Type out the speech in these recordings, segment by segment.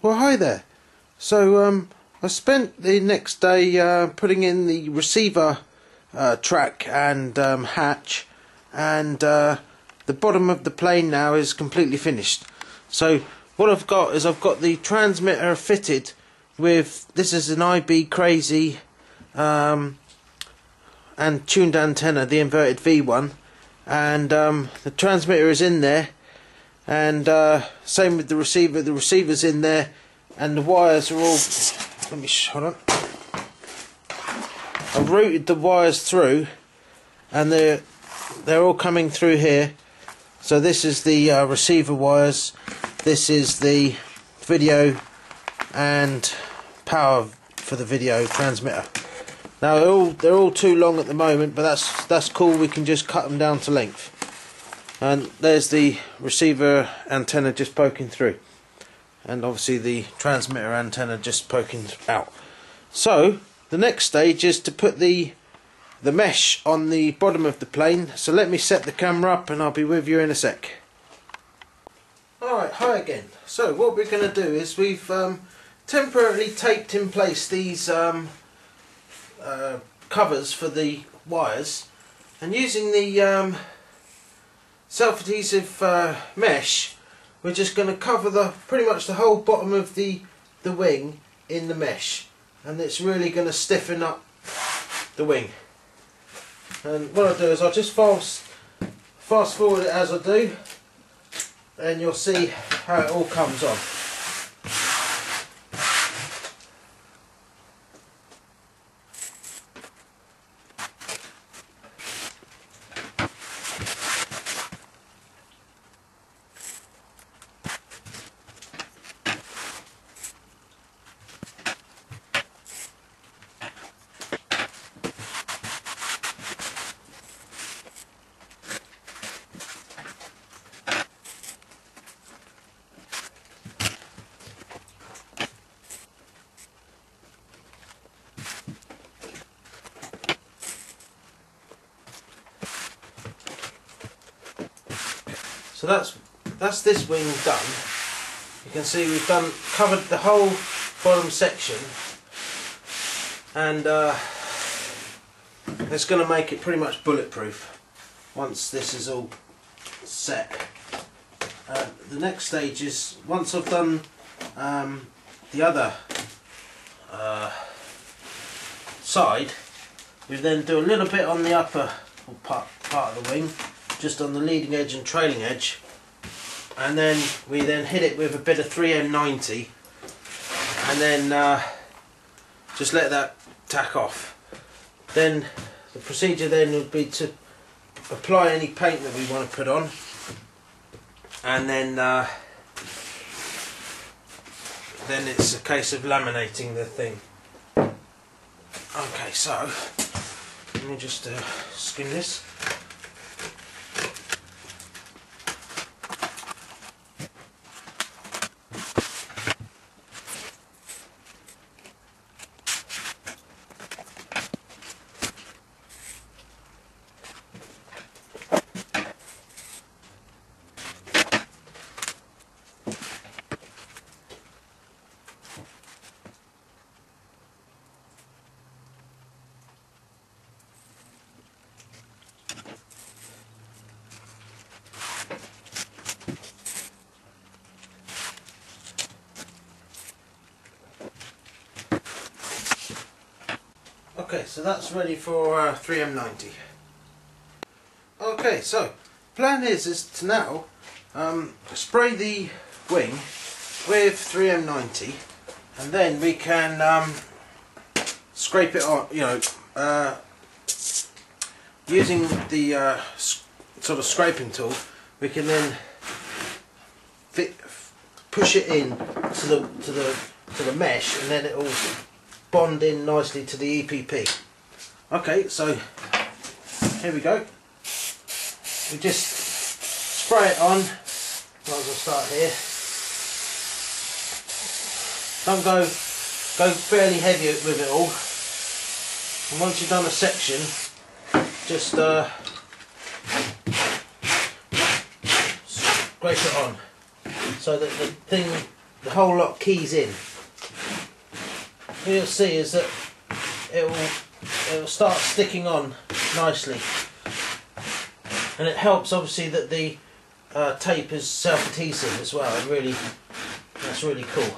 Well, hi there. So I spent the next day putting in the receiver track and hatch, and the bottom of the plane now is completely finished. So what I've got is I've got the transmitter fitted with, this is an IB Crazy and tuned antenna, the inverted V one, and the transmitter is in there, and same with the receiver's in there, and the wires are all, let me hold on, I've routed the wires through, and they're all coming through here. So this is the receiver wires, this is the video and power for the video transmitter. Now they're all too long at the moment, but that's cool. We can just cut them down to length. And there's the receiver antenna just poking through, and obviously the transmitter antenna just poking out. So the next stage is to put the mesh on the bottom of the plane. So let me set the camera up and I'll be with you in a sec. Alright, hi again. So what we're going to do is we've temporarily taped in place these covers for the wires, and using the self-adhesive mesh, we're just going to cover pretty much the whole bottom of the wing in the mesh, and it's really going to stiffen up the wing. And what I'll do is I'll just fast forward it as I do, and you'll see how it all comes on. So that's this wing done. You can see we've covered the whole bottom section, and it's going to make it pretty much bulletproof once this is all set. The next stage is, once I've done the other side, we then do a little bit on the upper part of the wing, just on the leading edge and trailing edge, and then we hit it with a bit of 3M90, and then just let that tack off. Then the procedure then would be to apply any paint that we want to put on, and then it's a case of laminating the thing. Okay, so let me just skim this. Okay, so that's ready for 3M90. Okay, so plan is to now spray the wing with 3M90, and then we can scrape it on, using the sort of scraping tool. We can then push it in to the mesh, and then it will bond in nicely to the EPP. Okay, so here we go. We just spray it on. Might as well start here. Don't go fairly heavy with it all. And once you've done a section, just scrape it on, so that the thing the whole lot keys in. What you'll see is that it will start sticking on nicely, and it helps obviously that the tape is self-adhesive as well, and really that's really cool.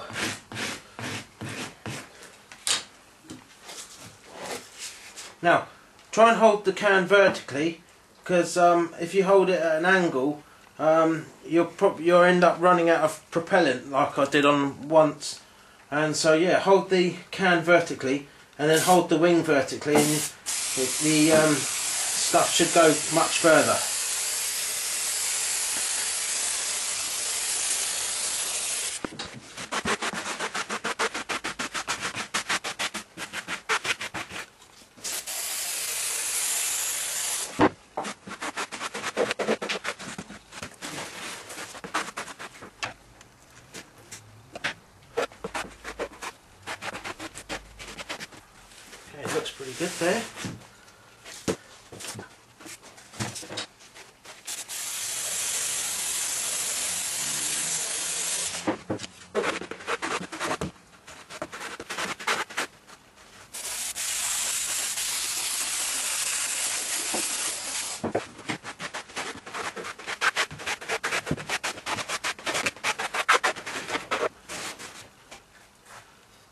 Now try and hold the can vertically, because if you hold it at an angle, you'll end up running out of propellant like I did on once. And so yeah, hold the can vertically and then hold the wing vertically, and the stuff should go much further. It looks pretty good there.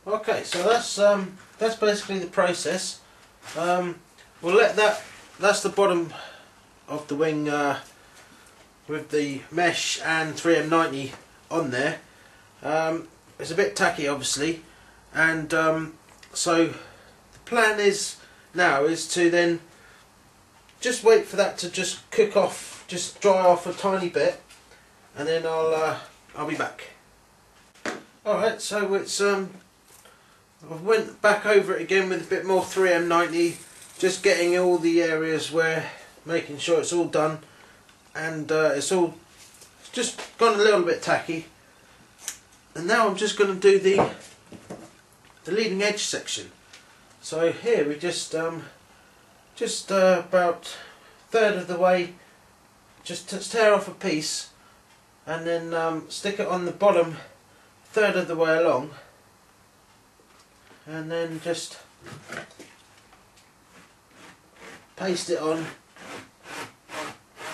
Okay, so that's basically the process. We'll let that's the bottom of the wing with the mesh and 3M90 on there. It's a bit tacky obviously, and so the plan is now is to then just wait for that to just cook off, just dry off a tiny bit, and then I'll be back. Alright, so it's I went back over it again with a bit more 3M90, just getting all the areas where, making sure it's all done, and it's just gone a little bit tacky. And now I'm just going to do the leading edge section. So here we just about a third of the way, just to tear off a piece, and then stick it on the bottom third of the way along. And then just paste it on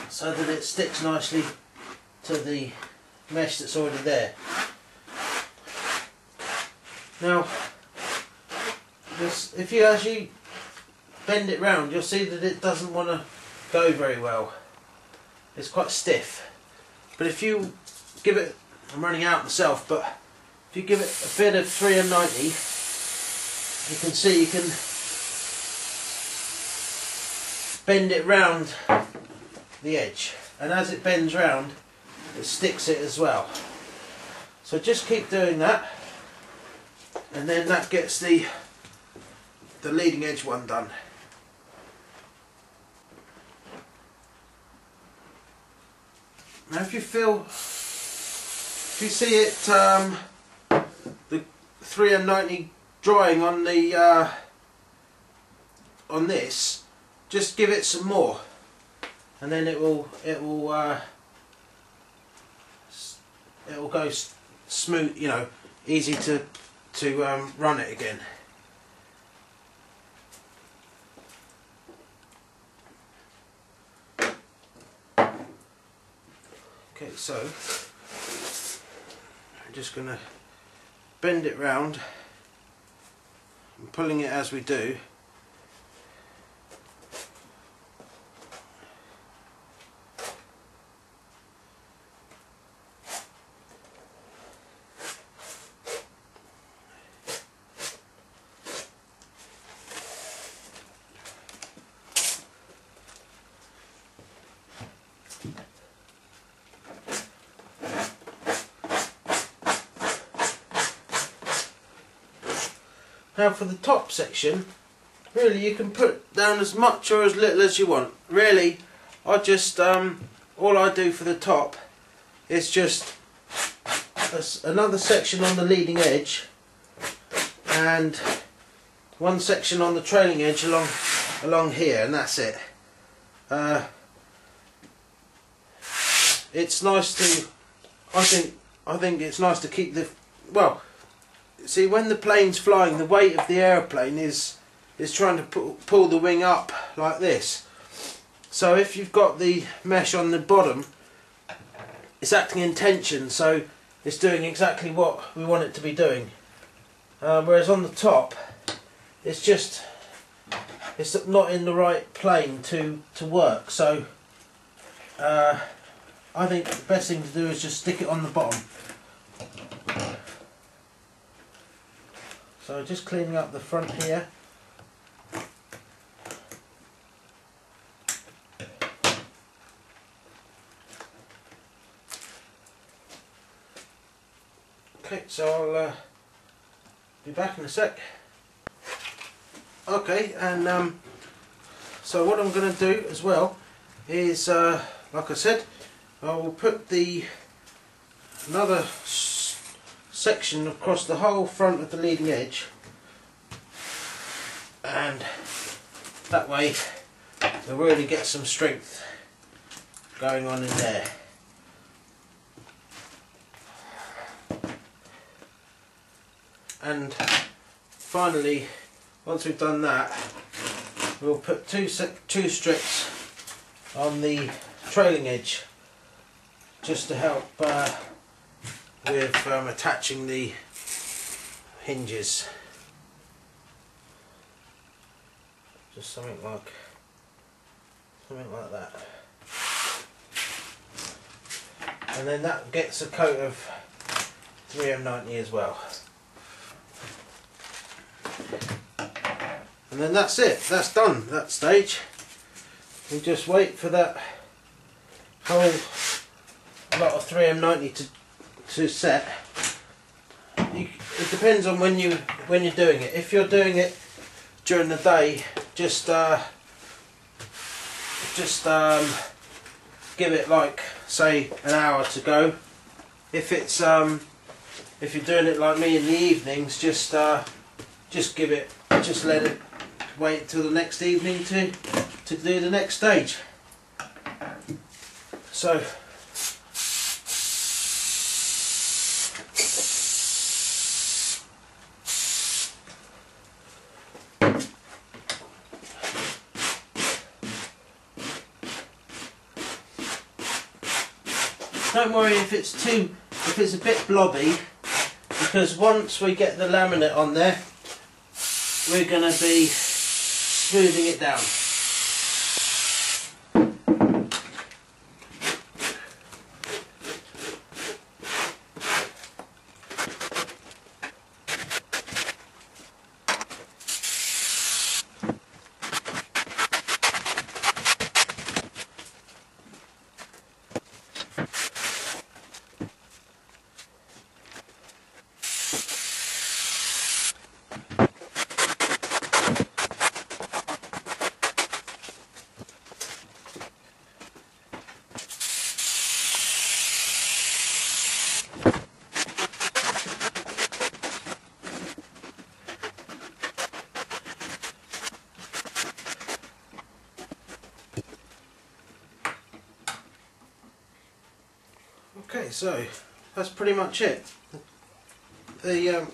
so that it sticks nicely to the mesh that's already there. Now, if you actually bend it round, you'll see that it doesn't want to go very well. It's quite stiff. But if you give it, I'm running out myself, but if you give it a bit of 3M90, you can see you can bend it round the edge, and as it bends round it sticks it as well. So just keep doing that, and then that gets the leading edge one done. Now if you see it, the 3M90 drying on the on this, just give it some more, and then it will go smooth, you know, easy to run it again. Okay, so I'm just going to bend it round. I'm pulling it as we do. Now for the top section, really you can put down as much or as little as you want. Really, I just all I do for the top is just another section on the leading edge and one section on the trailing edge along here, and that's it. It's nice to, I think it's nice to keep the well, see, when the plane's flying, the weight of the aeroplane is trying to pull the wing up like this. So if you've got the mesh on the bottom, it's acting in tension, so it's doing exactly what we want it to be doing. Whereas on the top, it's not in the right plane to work. So I think the best thing to do is just stick it on the bottom. So just cleaning up the front here. Okay, so I'll be back in a sec. Okay, and so what I'm going to do as well is, like I said, I will put another section across the whole front of the leading edge, and that way we'll really get some strength going on in there. And finally, once we've done that, we'll put two strips on the trailing edge just to help with attaching the hinges. Just something like that. And then that gets a coat of 3M90 as well. And then that's it, that's done, that stage. We just wait for that whole lot of 3M90 to set. It depends on when you're doing it. If you're doing it during the day, just give it, like, say, an hour to go. If you're doing it like me in the evenings, just let it wait till the next evening to do the next stage. So don't worry if it's a bit blobby, because once we get the laminate on there, we're going to be smoothing it down. Okay, so that's pretty much it. The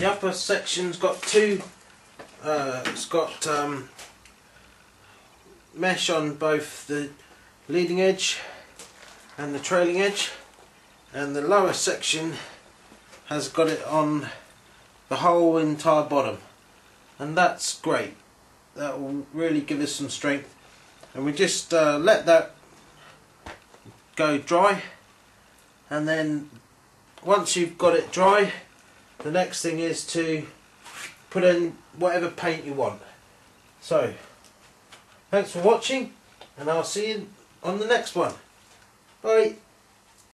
upper section's got it's got mesh on both the leading edge and the trailing edge, and the lower section has got it on the whole entire bottom, and that's great. That will really give us some strength, and we just let that go dry, and then once you've got it dry, the next thing is to put in whatever paint you want. So thanks for watching, and I'll see you on the next one. Bye.